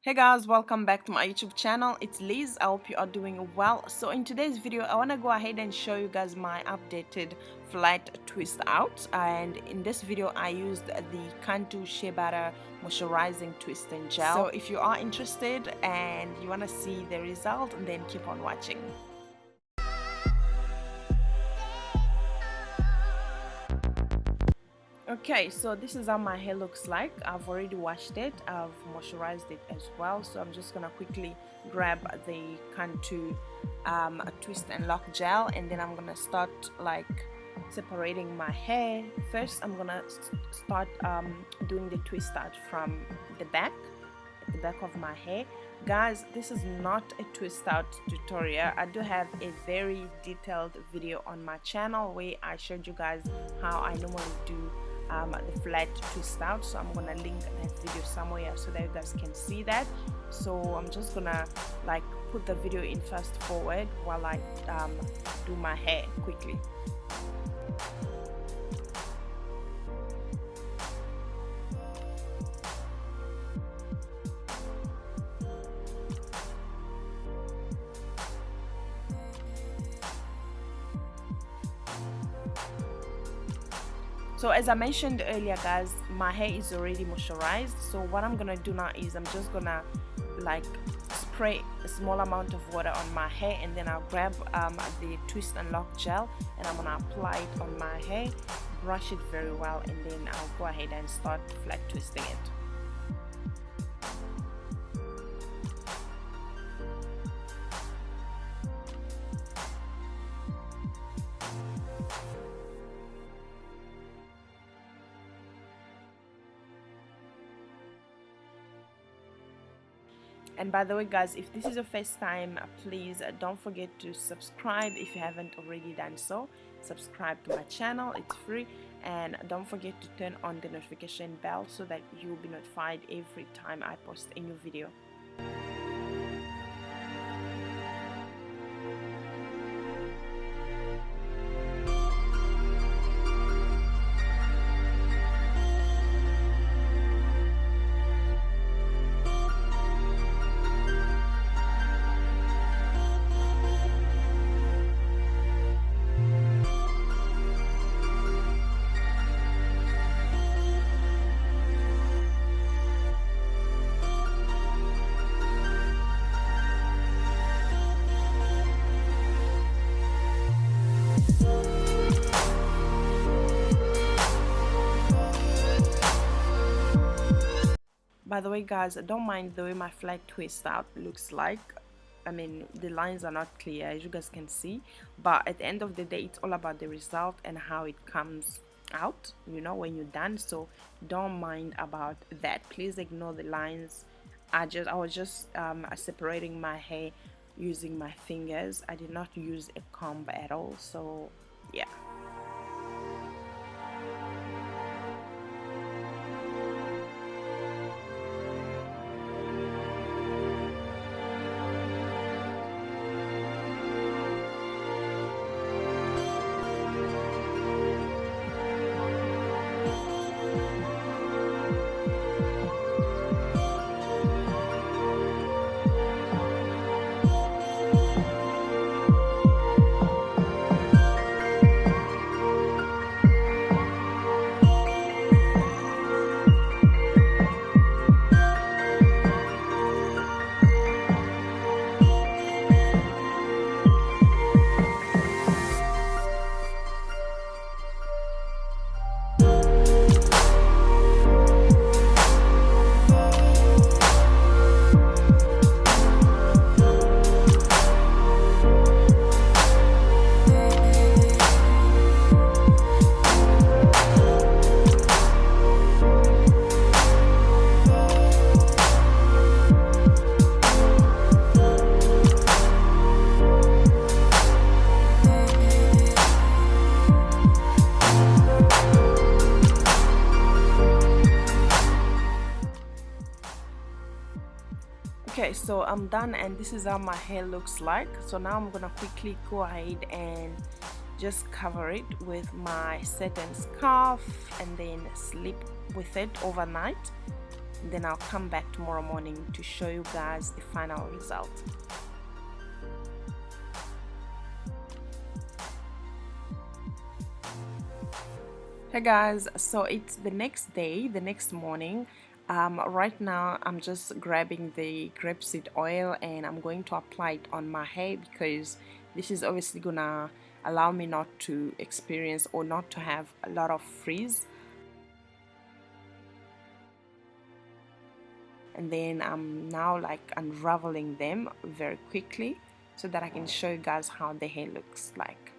Hey guys, welcome back to my YouTube channel. It's Liz. I hope you are doing well. So in today's video, I want to go ahead and show you guys my updated flat twist out. And in this video, I used the Cantu Shea Butter Moisturizing Twist and Gel. So if you are interested and you want to see the result, then keep on watching. Okay, so this is how my hair looks like. I've already washed it, I've moisturized it as well, so I'm just gonna quickly grab the Cantu twist and lock gel, and then I'm gonna start like separating my hair. First I'm gonna start doing the twist out from the back, at the back of my hair. Guys, this is not a twist out tutorial. I do have a very detailed video on my channel where I showed you guys how I normally do the flat twist out, so I'm gonna link that video somewhere so that you guys can see that. So I'm just gonna like put the video in fast forward while I do my hair quickly. So as I mentioned earlier guys, my hair is already moisturized, so what I'm gonna do now is I'm just gonna like spray a small amount of water on my hair, and then I'll grab the twist and lock gel and I'm gonna apply it on my hair, brush it very well, and then I'll go ahead and start flat twisting it. And by the way guys, if this is your first time, please don't forget to subscribe if you haven't already done so. Subscribe to my channel, it's free, and don't forget to turn on the notification bell so that you will be notified every time I post a new video. By the way guys, don't mind the way my flat twist out looks like. I mean, the lines are not clear as you guys can see, but at the end of the day it's all about the result and how it comes out, you know, when you're done. So don't mind about that, please ignore the lines. I was just separating my hair using my fingers. I did not use a comb at all, so yeah. Okay, so I'm done and this is how my hair looks like. So now I'm gonna quickly go ahead and just cover it with my satin scarf and then sleep with it overnight. Then I'll come back tomorrow morning to show you guys the final result. Hey guys, so it's the next day, the next morning. Right now I'm just grabbing the grapeseed oil and I'm going to apply it on my hair, because this is obviously gonna allow me not to experience or not to have a lot of frizz. And then I'm now like unraveling them very quickly so that I can show you guys how the hair looks like.